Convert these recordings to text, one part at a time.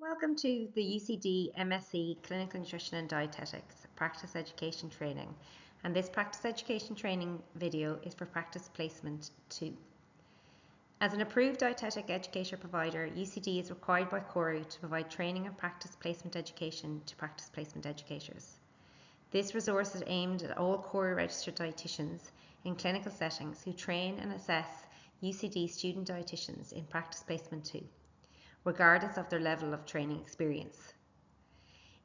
Welcome to the UCD MSc Clinical Nutrition and Dietetics Practice Education Training, and this Practice Education Training video is for Practice Placement 2. As an approved dietetic educator provider, UCD is required by CORU to provide training and practice placement education to practice placement educators. This resource is aimed at all CORU registered dietitians in clinical settings who train and assess UCD student dietitians in Practice Placement 2. Regardless of their level of training experience.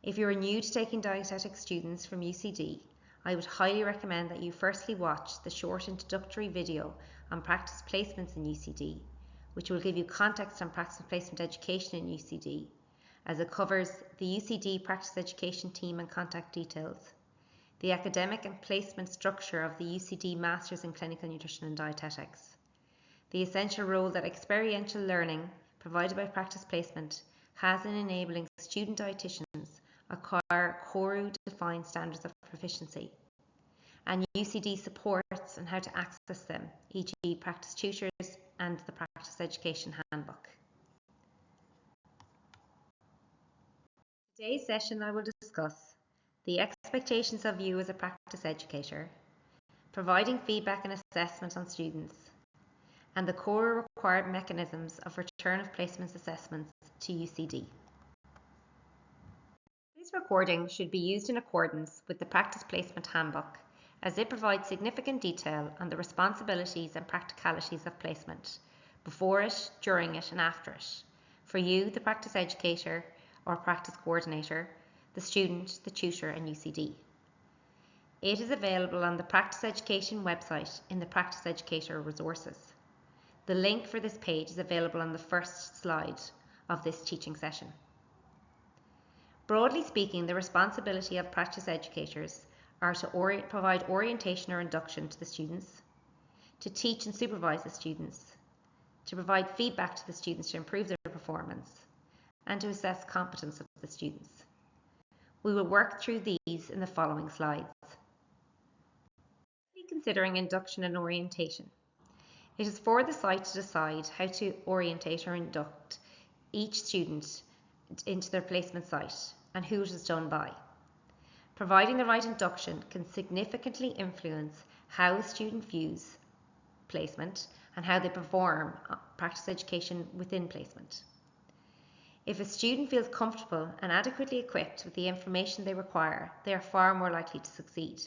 If you are new to taking dietetic students from UCD, I would highly recommend that you firstly watch the short introductory video on practice placements in UCD, which will give you context on practice placement education in UCD, as it covers the UCD practice education team and contact details, the academic and placement structure of the UCD Masters in Clinical Nutrition and Dietetics, the essential role that experiential learning provided by practice placement has in enabling student dietitians acquire CORU-defined standards of proficiency, and UCD supports and how to access them, e.g. practice tutors and the practice education handbook. Today's session I will discuss the expectations of you as a practice educator, providing feedback and assessment on students, and the core required mechanisms of return of placements assessments to UCD. This recording should be used in accordance with the Practice Placement Handbook, as it provides significant detail on the responsibilities and practicalities of placement, before it, during it and after it, for you, the practice educator or practice coordinator, the student, the tutor and UCD. It is available on the Practice Education website in the Practice Educator resources. The link for this page is available on the first slide of this teaching session. Broadly speaking, the responsibility of practice educators are to provide orientation or induction to the students, to teach and supervise the students, to provide feedback to the students to improve their performance, and to assess competence of the students. We will work through these in the following slides. Considering induction and orientation. It is for the site to decide how to orientate or induct each student into their placement site and who it is done by. Providing the right induction can significantly influence how a student views placement and how they perform practice education within placement. If a student feels comfortable and adequately equipped with the information they require, they are far more likely to succeed.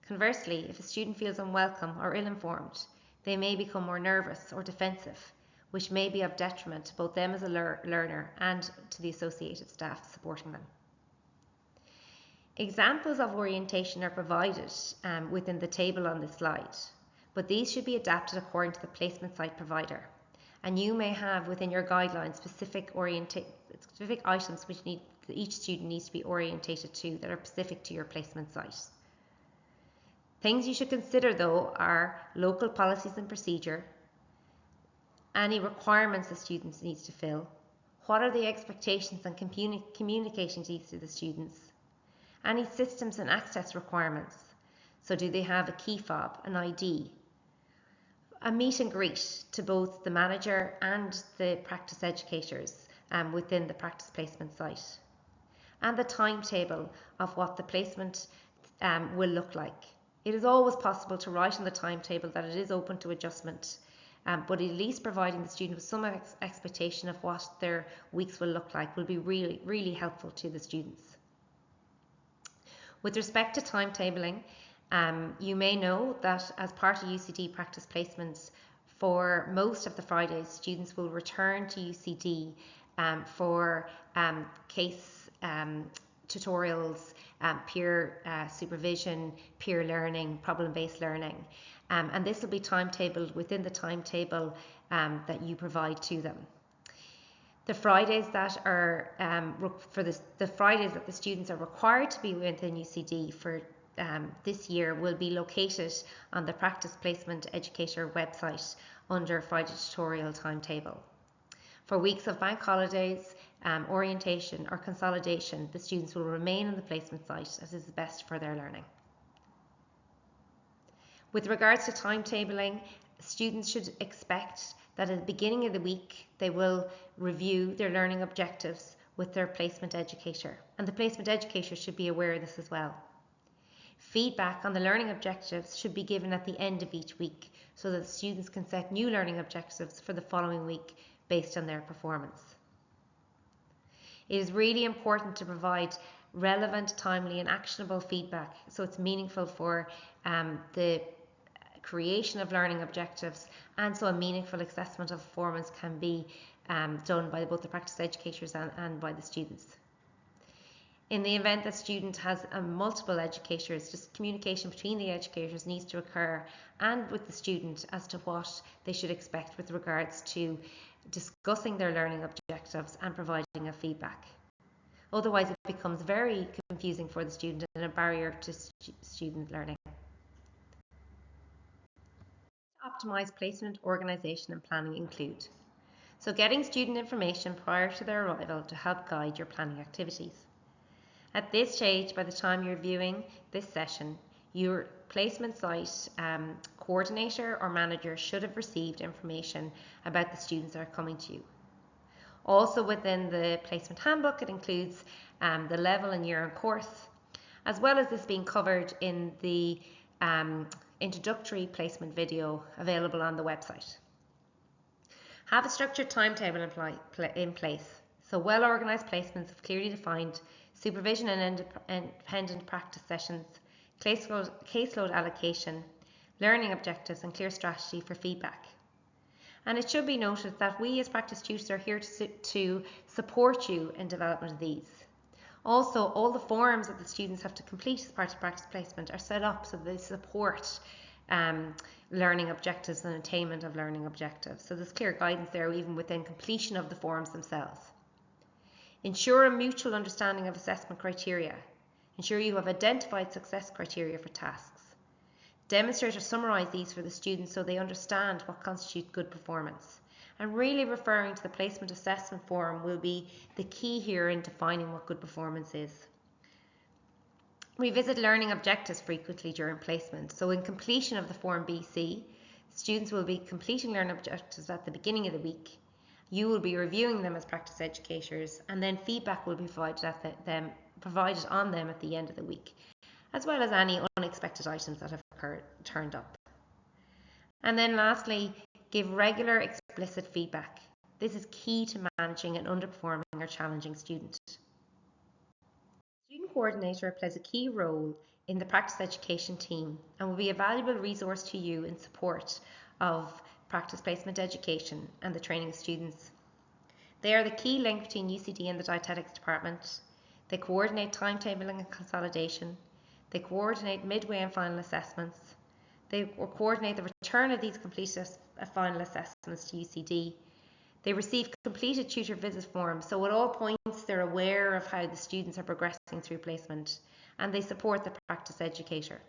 Conversely, if a student feels unwelcome or ill-informed, they may become more nervous or defensive, which may be of detriment to both them as a learner and to the associated staff supporting them. Examples of orientation are provided within the table on this slide, but these should be adapted according to the placement site provider. And you may have within your guidelines specific items which each student needs to be orientated to that are specific to your placement site. Things you should consider though are local policies and procedure, any requirements the students need to fill, what are the expectations and communication needs to the students, any systems and access requirements, so do they have a key fob, an ID, a meet and greet to both the manager and the practice educators within the practice placement site, and the timetable of what the placement will look like. It is always possible to write on the timetable that it is open to adjustment, but at least providing the student with some expectation of what their weeks will look like will be really, really helpful to the students. With respect to timetabling, you may know that as part of UCD practice placements, for most of the Fridays, students will return to UCD for case tutorials, peer supervision, peer learning, problem-based learning, and this will be timetabled within the timetable that you provide to them. The Fridays that are the Fridays that the students are required to be within UCD for this year will be located on the Practice Placement Educator website under Friday tutorial timetable. For weeks of bank holidays, orientation or consolidation, the students will remain on the placement site as is best for their learning. With regards to timetabling, students should expect that at the beginning of the week they will review their learning objectives with their placement educator, and the placement educator should be aware of this as well. Feedback on the learning objectives should be given at the end of each week so that students can set new learning objectives for the following week based on their performance. It is really important to provide relevant, timely and actionable feedback so it's meaningful for the creation of learning objectives, and so a meaningful assessment of performance can be done by both the practice educators and by the students. In the event that student has multiple educators, just communication between the educators needs to occur and with the student as to what they should expect with regards to discussing their learning objectives and providing a feedback. Otherwise it becomes very confusing for the student and a barrier to student learning. Optimise placement, organisation and planning include. So getting student information prior to their arrival to help guide your planning activities. At this stage, by the time you're viewing this session, your placement site coordinator or manager should have received information about the students that are coming to you. Also within the placement handbook, it includes the level and year and course, as well as this being covered in the introductory placement video available on the website. Have a structured timetable in place. So well organised placements of clearly defined supervision and independent practice sessions, caseload allocation, learning objectives and clear strategy for feedback. And it should be noted that we as practice tutors are here to support you in development of these. Also, all the forms that the students have to complete as part of practice placement are set up so they support learning objectives and attainment of learning objectives. So there's clear guidance there even within completion of the forms themselves. Ensure a mutual understanding of assessment criteria. Ensure you have identified success criteria for tasks. Demonstrate or summarise these for the students so they understand what constitutes good performance. And really referring to the placement assessment form will be the key here in defining what good performance is. Revisit learning objectives frequently during placement. So in completion of the form BC, students will be completing learning objectives at the beginning of the week. You will be reviewing them as practice educators, and then feedback will be provided on them at the end of the week, as well as any unexpected items that have turned up. And then lastly, give regular explicit feedback. This is key to managing an underperforming or challenging student. Student coordinator plays a key role in the practice education team and will be a valuable resource to you in support of practice placement education and the training of students. They are the key link between UCD and the Dietetics department. They coordinate timetabling and consolidation. They coordinate midway and final assessments. They coordinate the return of these completed final assessments to UCD. They receive completed tutor visit forms, so at all points they're aware of how the students are progressing through placement, and they support the practice educator.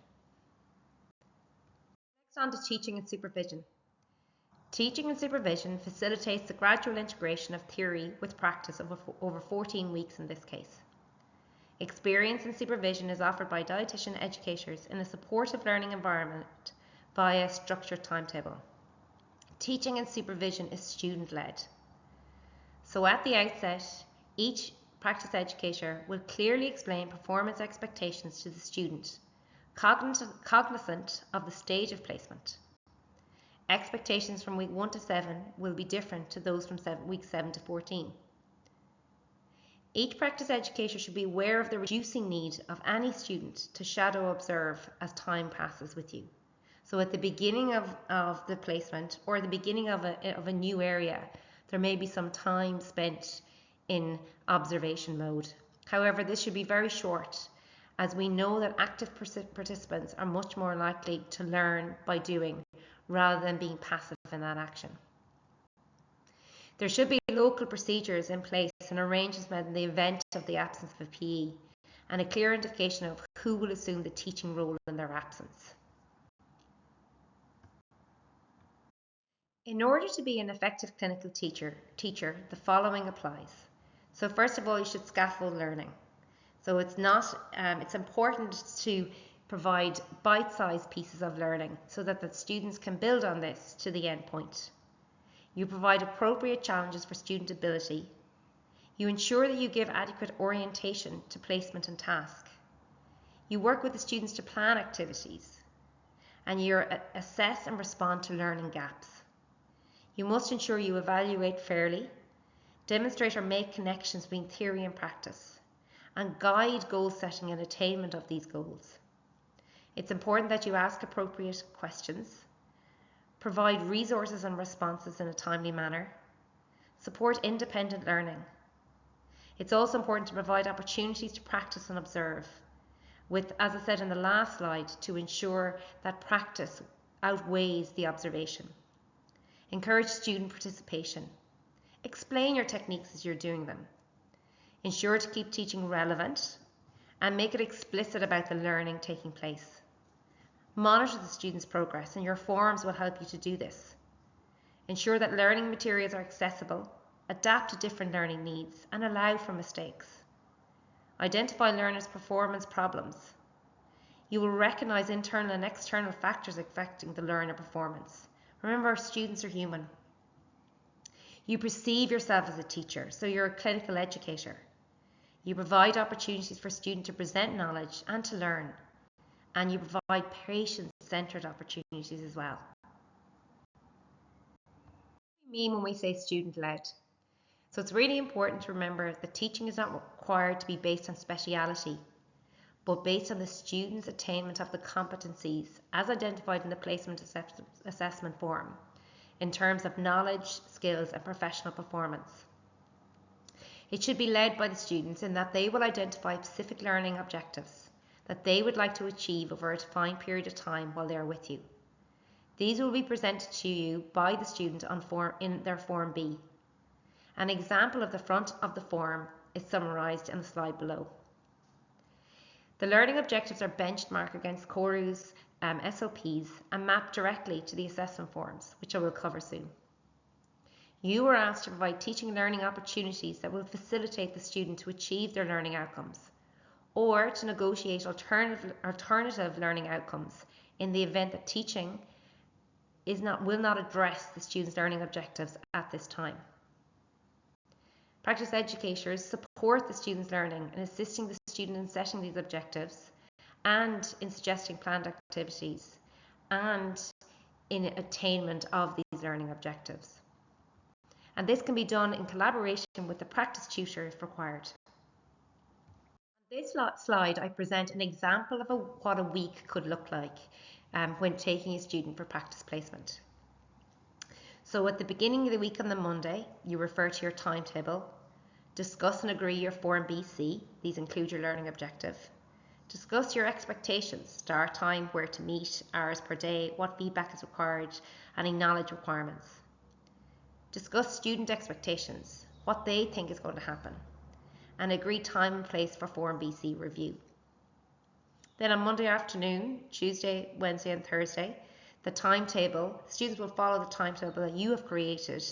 Next on to teaching and supervision. Teaching and supervision facilitates the gradual integration of theory with practice over 14 weeks in this case. Experience and supervision is offered by dietitian educators in a supportive learning environment via a structured timetable. Teaching and supervision is student-led. So at the outset, each practice educator will clearly explain performance expectations to the student, cognizant of the stage of placement. Expectations from week 1 to 7 will be different to those from week 7 to 14. Each practice educator should be aware of the reducing need of any student to shadow observe as time passes with you. So at the beginning of the placement or the beginning of a new area, there may be some time spent in observation mode. However, this should be very short, as we know that active participants are much more likely to learn by doing rather than being passive in that action. There should be local procedures in place and arrangements made in the event of the absence of a PE, and a clear indication of who will assume the teaching role in their absence. In order to be an effective clinical teacher, the following applies. So first of all, you should scaffold learning. So it's important to provide bite-sized pieces of learning so that the students can build on this to the end point. You provide appropriate challenges for student ability. You ensure that you give adequate orientation to placement and task. You work with the students to plan activities, and you assess and respond to learning gaps. You must ensure you evaluate fairly, demonstrate or make connections between theory and practice, and guide goal setting and attainment of these goals. It's important that you ask appropriate questions, provide resources and responses in a timely manner, support independent learning. It's also important to provide opportunities to practice and observe, with, as I said in the last slide, to ensure that practice outweighs the observation. Encourage student participation. Explain your techniques as you're doing them. Ensure to keep teaching relevant and make it explicit about the learning taking place. Monitor the students' progress, and your forums will help you to do this. Ensure that learning materials are accessible, adapt to different learning needs, and allow for mistakes. Identify learners' performance problems. You will recognise internal and external factors affecting the learner performance. Remember, students are human. You perceive yourself as a teacher, so you're a clinical educator. You provide opportunities for students to present knowledge and to learn, and you provide patient-centred opportunities as well. What do we mean when we say student-led? So it's really important to remember that teaching is not required to be based on speciality, but based on the student's attainment of the competencies as identified in the placement assessment form in terms of knowledge, skills and professional performance. It should be led by the students in that they will identify specific learning objectives that they would like to achieve over a defined period of time while they are with you. These will be presented to you by the student in their Form B. An example of the front of the form is summarised in the slide below. The learning objectives are benchmarked against CORU's SOPs and mapped directly to the assessment forms, which I will cover soon. You are asked to provide teaching and learning opportunities that will facilitate the student to achieve their learning outcomes, or to negotiate alternative learning outcomes in the event that teaching will not address the student's learning objectives at this time. Practice educators support the student's learning in assisting the student in setting these objectives and in suggesting planned activities and in attainment of these learning objectives. And this can be done in collaboration with the practice tutor if required. On this slide, I present an example of what a week could look like when taking a student for practice placement. So at the beginning of the week on the Monday, you refer to your timetable, discuss and agree your Form BC, these include your learning objective, discuss your expectations, start time, where to meet, hours per day, what feedback is required, any knowledge requirements. Discuss student expectations, what they think is going to happen, and agree time and place for Form BC review. Then on Monday afternoon, Tuesday, Wednesday and Thursday, the timetable, students will follow the timetable that you have created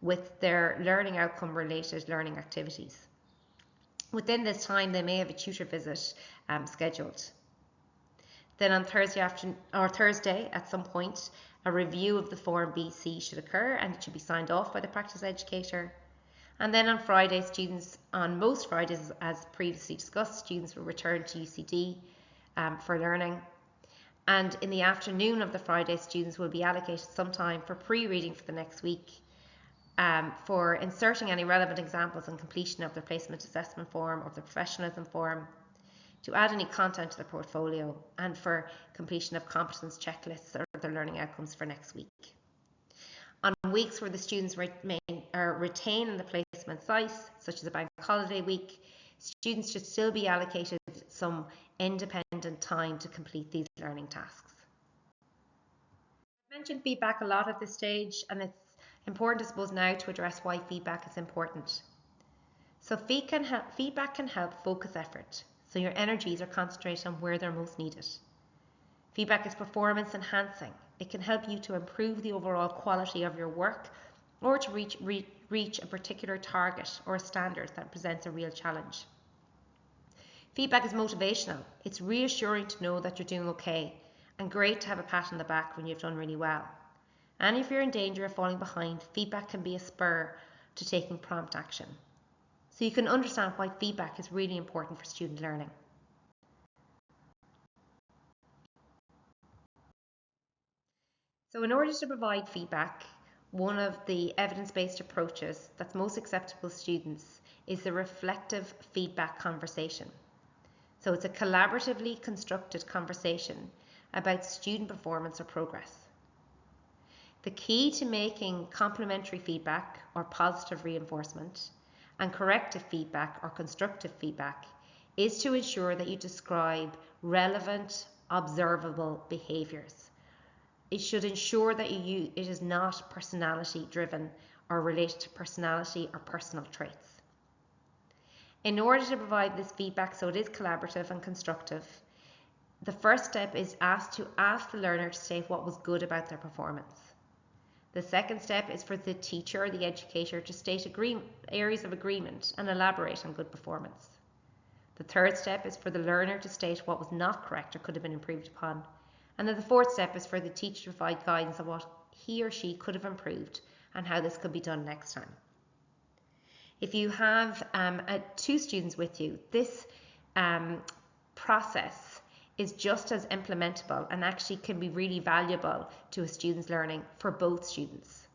with their learning outcome related learning activities. Within this time, they may have a tutor visit scheduled. Then on Thursday at some point, a review of the Form BC should occur and it should be signed off by the practice educator. And then on Friday, on most Fridays, as previously discussed, students will return to UCD for learning. And in the afternoon of the Friday, students will be allocated some time for pre-reading for the next week, for inserting any relevant examples and completion of their placement assessment form or the professionalism form, to add any content to their portfolio, and for completion of competence checklists or their learning outcomes for next week. On weeks where the students retain in the placement site, such as a bank holiday week, students should still be allocated some independent time to complete these learning tasks. I've mentioned feedback a lot at this stage, and it's important, I suppose, now to address why feedback is important. So feedback can help focus effort, so your energies are concentrated on where they're most needed. Feedback is performance enhancing. It can help you to improve the overall quality of your work or to reach a particular target or a standard that presents a real challenge. Feedback is motivational. It's reassuring to know that you're doing okay and great to have a pat on the back when you've done really well. And if you're in danger of falling behind, feedback can be a spur to taking prompt action. so you can understand why feedback is really important for student learning. So in order to provide feedback, one of the evidence-based approaches that's most acceptable to students is the reflective feedback conversation. So it's a collaboratively constructed conversation about student performance or progress. The key to making complimentary feedback or positive reinforcement and corrective feedback or constructive feedback is to ensure that you describe relevant, observable behaviours. It should ensure that it is not personality driven or related to personality or personal traits. In order to provide this feedback so it is collaborative and constructive, the first step is to ask the learner to say what was good about their performance. The second step is for the teacher or the educator to state areas of agreement and elaborate on good performance. The third step is for the learner to state what was not correct or could have been improved upon. And then the fourth step is for the teacher to provide guidance on what he or she could have improved and how this could be done next time. If you have 2 students with you, this process is just as implementable and actually can be really valuable to a student's learning for both students.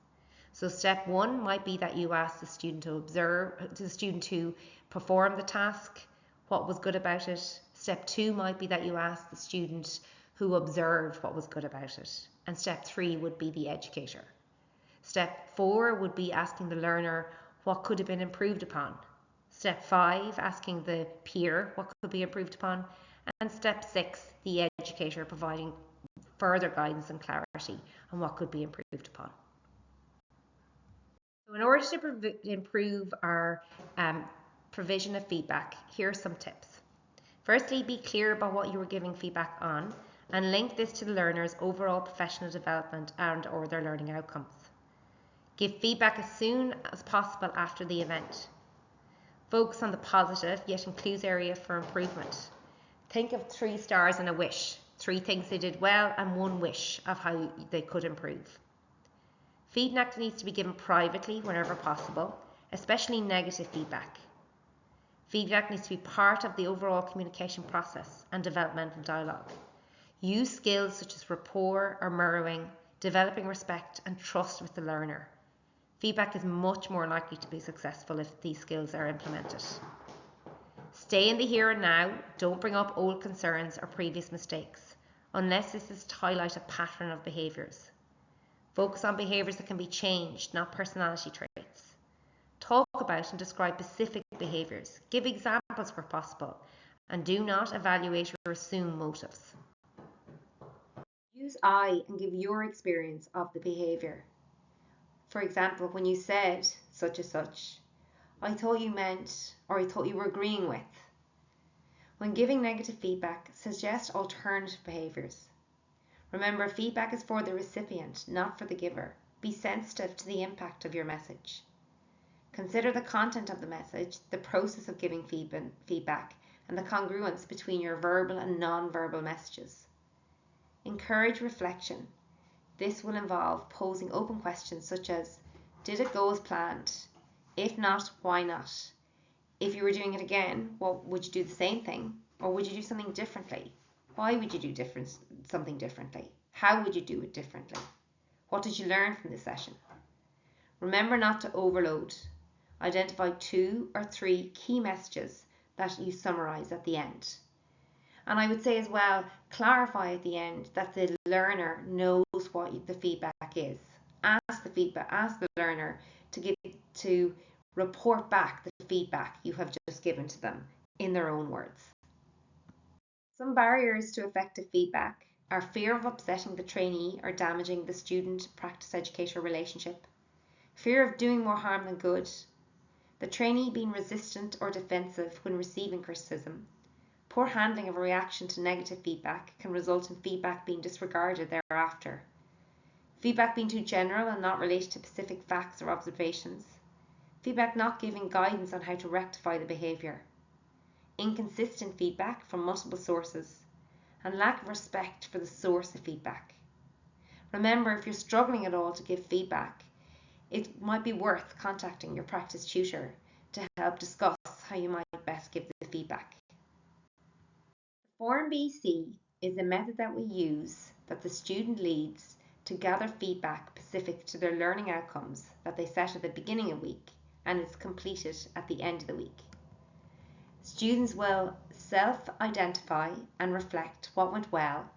So step 1 might be that you ask the student to perform the task, what was good about it. Step 2 might be that you ask the student who observed what was good about it. And step 3 would be the educator. Step 4 would be asking the learner what could have been improved upon. Step 5, asking the peer what could be improved upon. And step 6, the educator providing further guidance and clarity on what could be improved upon. So in order to improve our provision of feedback, here are some tips. Firstly, be clear about what you were giving feedback on and link this to the learner's overall professional development and or their learning outcomes. Give feedback as soon as possible after the event. Focus on the positive, yet includes area for improvement. Think of 3 stars and a wish, 3 things they did well and 1 wish of how they could improve. Feedback needs to be given privately whenever possible, especially negative feedback. Feedback needs to be part of the overall communication process and developmental dialogue. Use skills such as rapport or mirroring, developing respect and trust with the learner. Feedback is much more likely to be successful if these skills are implemented. Stay in the here and now. Don't bring up old concerns or previous mistakes, unless this is to highlight a pattern of behaviours. Focus on behaviours that can be changed, not personality traits. Talk about and describe specific behaviours. Give examples where possible, and do not evaluate or assume motives. Use I and give your experience of the behaviour. For example, when you said such and such, I thought you meant, or I thought you were agreeing with. When giving negative feedback, suggest alternative behaviours. Remember, feedback is for the recipient, not for the giver. Be sensitive to the impact of your message. Consider the content of the message, the process of giving feedback, and the congruence between your verbal and non-verbal messages. Encourage reflection. This will involve posing open questions such as, did it go as planned? If not, why not? If you were doing it again, would you do the same thing? Or would you do something differently? Why would you do something differently? How would you do it differently? What did you learn from this session? Remember not to overload. Identify 2 or 3 key messages that you summarize at the end. And I would say as well, clarify at the end that the learner knows what the feedback is. Ask the learner to report back the feedback you have just given to them in their own words. Some barriers to effective feedback are fear of upsetting the trainee or damaging the student-practice educator relationship, fear of doing more harm than good, the trainee being resistant or defensive when receiving criticism. Poor handling of a reaction to negative feedback can result in feedback being disregarded thereafter. Feedback being too general and not related to specific facts or observations. Feedback not giving guidance on how to rectify the behaviour. Inconsistent feedback from multiple sources. And lack of respect for the source of feedback. Remember, if you're struggling at all to give feedback, it might be worth contacting your practice tutor to help discuss how you might best give the feedback. Form BC is a method that we use that the student leads to gather feedback specific to their learning outcomes that they set at the beginning of the week and is completed at the end of the week. Students will self-identify and reflect what went well,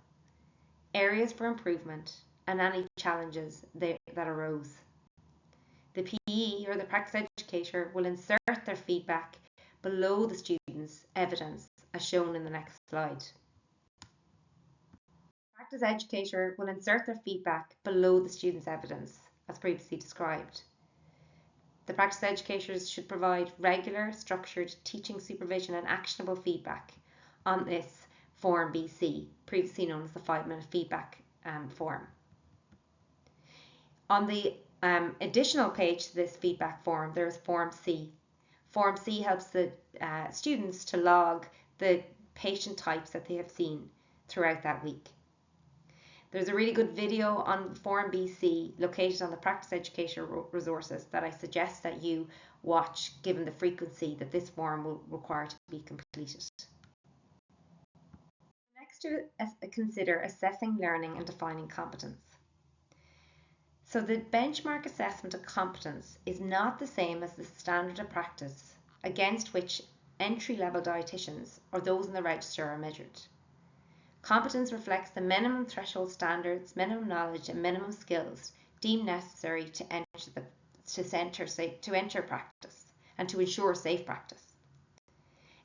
areas for improvement, and any challenges that arose. The PE or the practice educator will insert their feedback below the student's evidence as shown in the next slide. The practice educator will insert their feedback below the student's evidence as previously described. The practice educators should provide regular, structured teaching supervision and actionable feedback on this Form BC, previously known as the 5-minute feedback form. On the additional page to this feedback form, there is Form C. Form C helps the students to log the patient types that they have seen throughout that week. There's a really good video on Form BC located on the Practice Educator resources that I suggest that you watch given the frequency that this form will require to be completed. Next, to consider assessing learning and defining competence. So the benchmark assessment of competence is not the same as the standard of practice against which entry-level dietitians or those in the register are measured. Competence reflects the minimum threshold standards, minimum knowledge and minimum skills deemed necessary to enter practice and to ensure safe practice.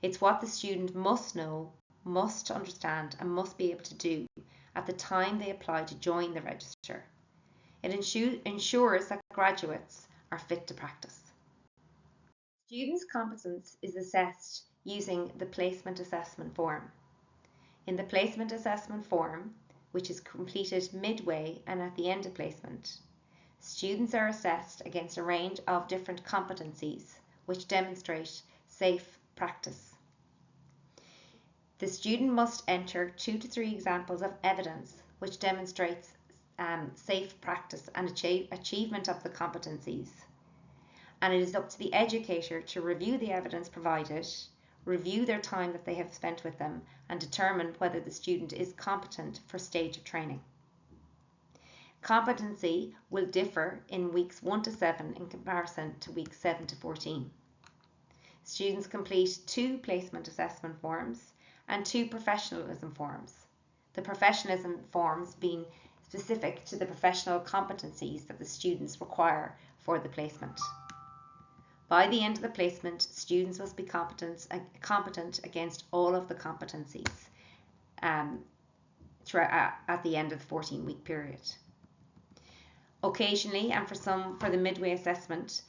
It's what the student must know, must understand and must be able to do at the time they apply to join the register. It ensures that graduates are fit to practice. Students' competence is assessed using the placement assessment form. In the placement assessment form, which is completed midway and at the end of placement, students are assessed against a range of different competencies which demonstrate safe practice. The student must enter 2 to 3 examples of evidence which demonstrates safe practice and achievement of the competencies. And it is up to the educator to review the evidence provided, review their time that they have spent with them, and determine whether the student is competent for stage of training. Competency will differ in weeks 1 to 7 in comparison to weeks 7 to 14. Students complete 2 placement assessment forms and 2 professionalism forms. The professionalism forms being specific to the professional competencies that the students require for the placement. By the end of the placement, students must be competent against all of the competencies at the end of the 14-week period. Occasionally, and for the midway assessment,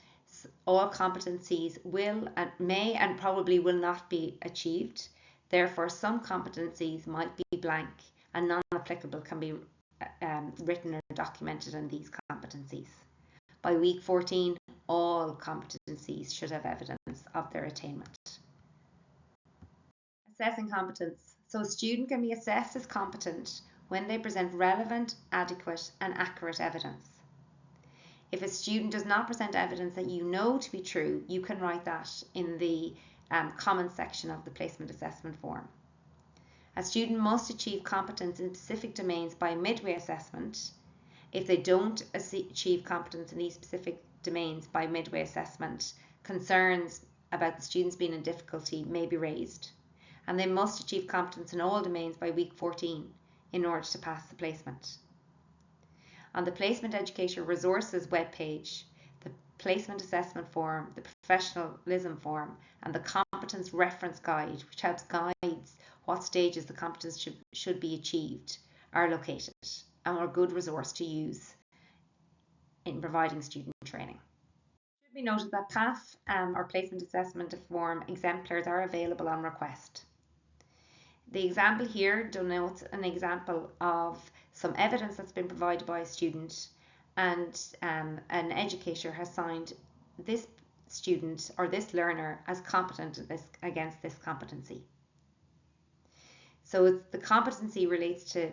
all competencies will and may and probably will not be achieved. Therefore, some competencies might be blank and non-applicable can be written or documented in these competencies. By week 14, all competencies should have evidence of their attainment. Assessing competence. So a student can be assessed as competent when they present relevant, adequate and accurate evidence. If a student does not present evidence that you know to be true, you can write that in the comments section of the placement assessment form. A student must achieve competence in specific domains by midway assessment. If they don't achieve competence in these specific domains by midway assessment, concerns about the students being in difficulty may be raised, and they must achieve competence in all domains by week 14 in order to pass the placement. On the Placement Educator Resources webpage, the Placement Assessment Form, the Professionalism Form, and the Competence Reference Guide, which helps guides what stages the competence should be achieved, are located and are a good resource to use in providing student training. It should be noted that PAF or Placement Assessment Form exemplars are available on request. The example here denotes an example of some evidence that's been provided by a student, and an educator has signed this student or this learner as competent against this competency. So the competency relates to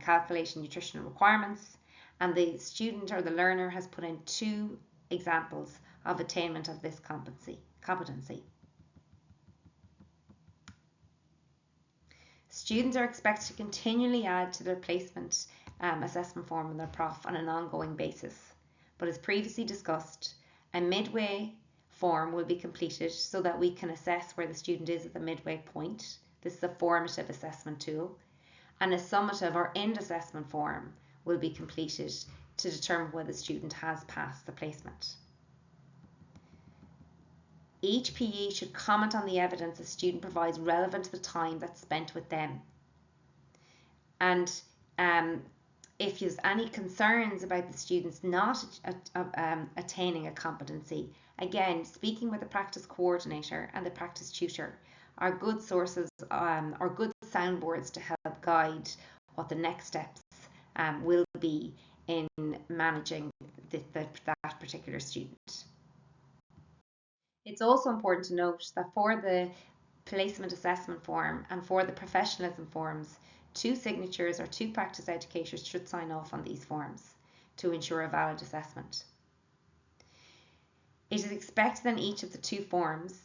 calculation nutritional requirements, and the student or the learner has put in 2 examples of attainment of this competency. competency. Students are expected to continually add to their placement assessment form and their prof on an ongoing basis. But as previously discussed, a midway form will be completed so that we can assess where the student is at the midway point. This is a formative assessment tool. And a summative or end assessment form will be completed to determine whether the student has passed the placement. Each PE should comment on the evidence the student provides relevant to the time that's spent with them. And if there's any concerns about the students not attaining a competency, again, speaking with the practice coordinator and the practice tutor are good sources or good soundboards to help guide what the next steps will be in managing that particular student. It's also important to note that for the placement assessment form and for the professionalism forms, 2 signatures or 2 practice educators should sign off on these forms to ensure a valid assessment. It is expected in each of the 2 forms,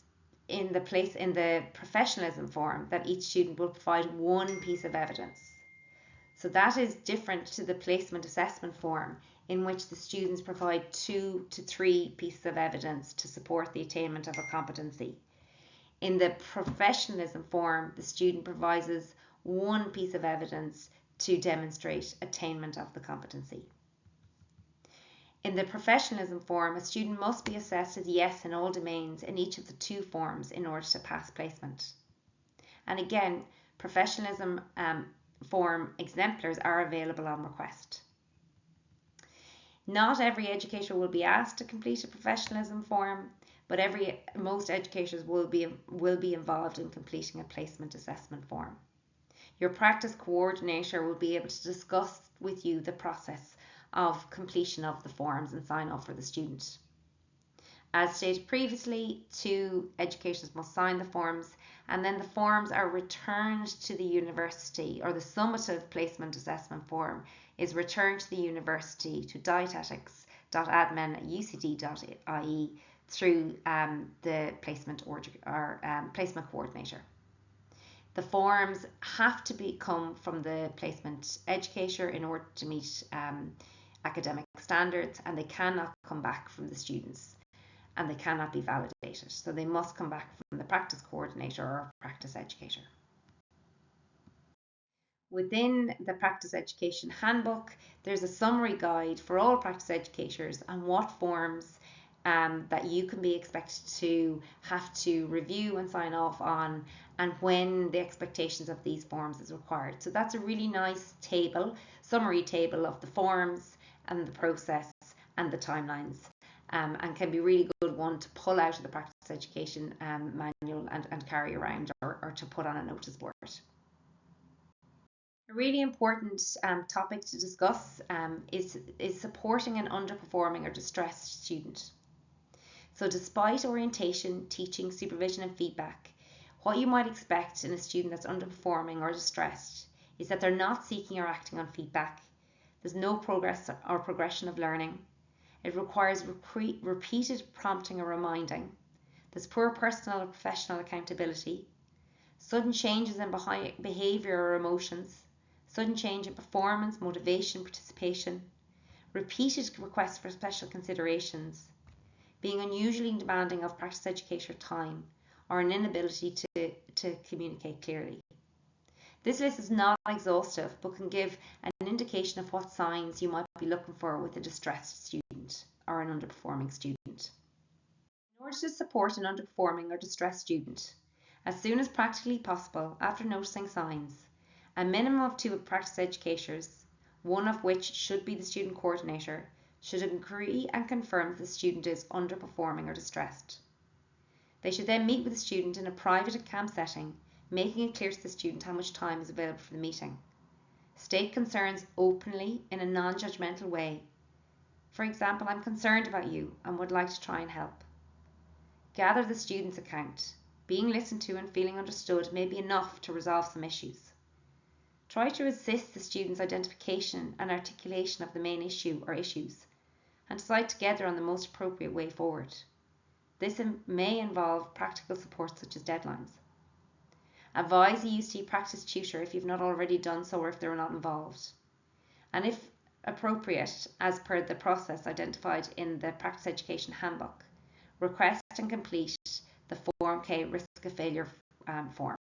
in the professionalism form, that each student will provide 1 piece of evidence. So that is different to the placement assessment form, in which the students provide 2 to 3 pieces of evidence to support the attainment of a competency. In the professionalism form, the student provides 1 piece of evidence to demonstrate attainment of the competency. In the professionalism form, a student must be assessed as yes in all domains in each of the 2 forms in order to pass placement. And again, professionalism form exemplars are available on request. Not every educator will be asked to complete a professionalism form, but most educators will be involved in completing a placement assessment form. Your practice coordinator will be able to discuss with you the process of completion of the forms and sign off for the student. As stated previously, 2 educators must sign the forms, and then the forms are returned to the university, or the summative placement assessment form is returned to the university to dietetics.admin@ucd.ie through the placement placement coordinator. The forms have to come from the placement educator in order to meet academic standards, and they cannot come back from the students, and they cannot be validated. So they must come back from the practice coordinator or practice educator. Within the practice education handbook, there's a summary guide for all practice educators on what forms that you can be expected to have to review and sign off on, and when the expectations of these forms is required. So that's a really nice summary table of the forms and the process and the timelines, and can be a really good one to pull out of the practice education manual and carry around, or to put on a notice board. A really important topic to discuss is supporting an underperforming or distressed student. So despite orientation, teaching, supervision and feedback, what you might expect in a student that's underperforming or distressed is that they're not seeking or acting on feedback. There's no progress or progression of learning. It requires repeated prompting or reminding. There's poor personal or professional accountability. Sudden changes in behaviour or emotions. Sudden change in performance, motivation, participation. Repeated requests for special considerations. Being unusually demanding of practice educator time, or an inability to communicate clearly. This list is not exhaustive, but can give an indication of what signs you might be looking for with a distressed student or an underperforming student. In order to support an underperforming or distressed student, as soon as practically possible after noticing signs, a minimum of 2 practice educators, one of which should be the student coordinator, should agree and confirm that the student is underperforming or distressed. They should then meet with the student in a private and calm setting, making it clear to the student how much time is available for the meeting. State concerns openly in a non-judgmental way. For example, I'm concerned about you and would like to try and help. Gather the student's account. Being listened to and feeling understood may be enough to resolve some issues. Try to assist the student's identification and articulation of the main issue or issues, and decide together on the most appropriate way forward. This may involve practical support such as deadlines. Advise a UC practice tutor if you've not already done so or if they're not involved. And if appropriate, as per the process identified in the Practice Education Handbook, request and complete the Form K Risk of Failure form.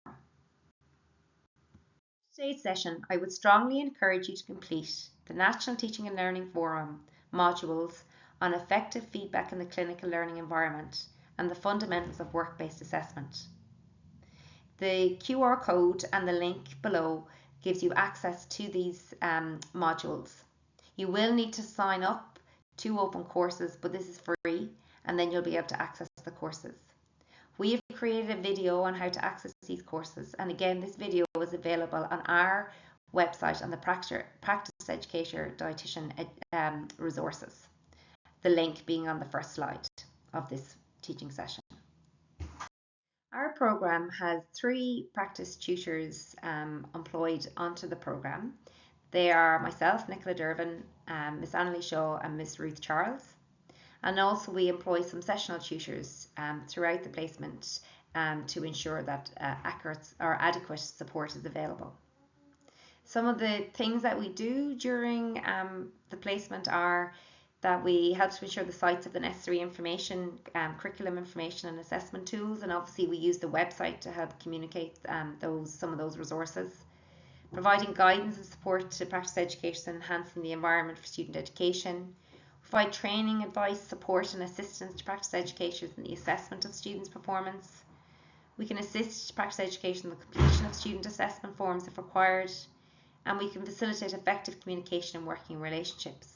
Today's session, I would strongly encourage you to complete the National Teaching and Learning Forum modules on effective feedback in the clinical learning environment and the fundamentals of work-based assessment. The QR code and the link below gives you access to these modules. You will need to sign up to open courses, but this is free, and then you'll be able to access the courses. We have created a video on how to access these courses, and again, this video is available on our website on the Practice Educator Dietitian resources, the link being on the first slide of this teaching session. Our programme has 3 practice tutors employed onto the programme. They are myself, Nicola Dervin, Miss Annalise Shaw and Miss Ruth Charles. And also we employ some sessional tutors throughout the placement to ensure that accurate or adequate support is available. Some of the things that we do during the placement are that we help to ensure the sites have the necessary information, curriculum information and assessment tools, and obviously we use the website to help communicate some of those resources. Providing guidance and support to practice educators and enhancing the environment for student education. Provide training, advice, support and assistance to practice educators in the assessment of students' performance. We can assist practice educators in the completion of student assessment forms if required, and we can facilitate effective communication and working relationships.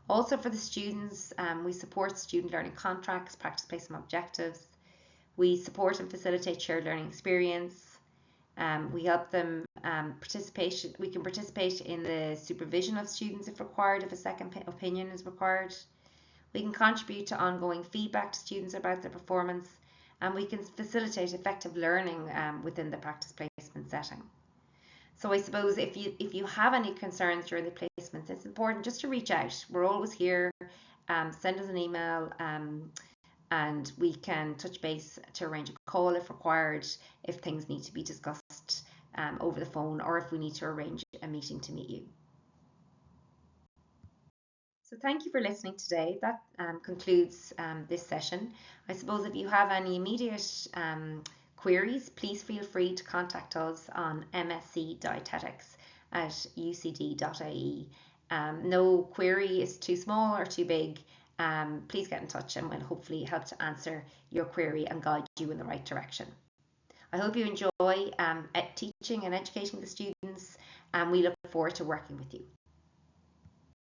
Also for the students, we support student learning contracts, practice placement objectives. We support and facilitate shared learning experience. We help them we can participate in the supervision of students if required, if a second opinion is required. We can contribute to ongoing feedback to students about their performance, and we can facilitate effective learning within the practice placement setting. So I suppose if you have any concerns during the placements, it's important just to reach out. We're always here. Send us an email. And we can touch base to arrange a call if required, if things need to be discussed over the phone, or if we need to arrange a meeting to meet you. So thank you for listening today. That concludes this session. I suppose if you have any immediate queries, please feel free to contact us on mscdietetics@ucd.ie. No query is too small or too big. Please get in touch and we'll hopefully help to answer your query and guide you in the right direction. I hope you enjoy teaching and educating the students, and we look forward to working with you.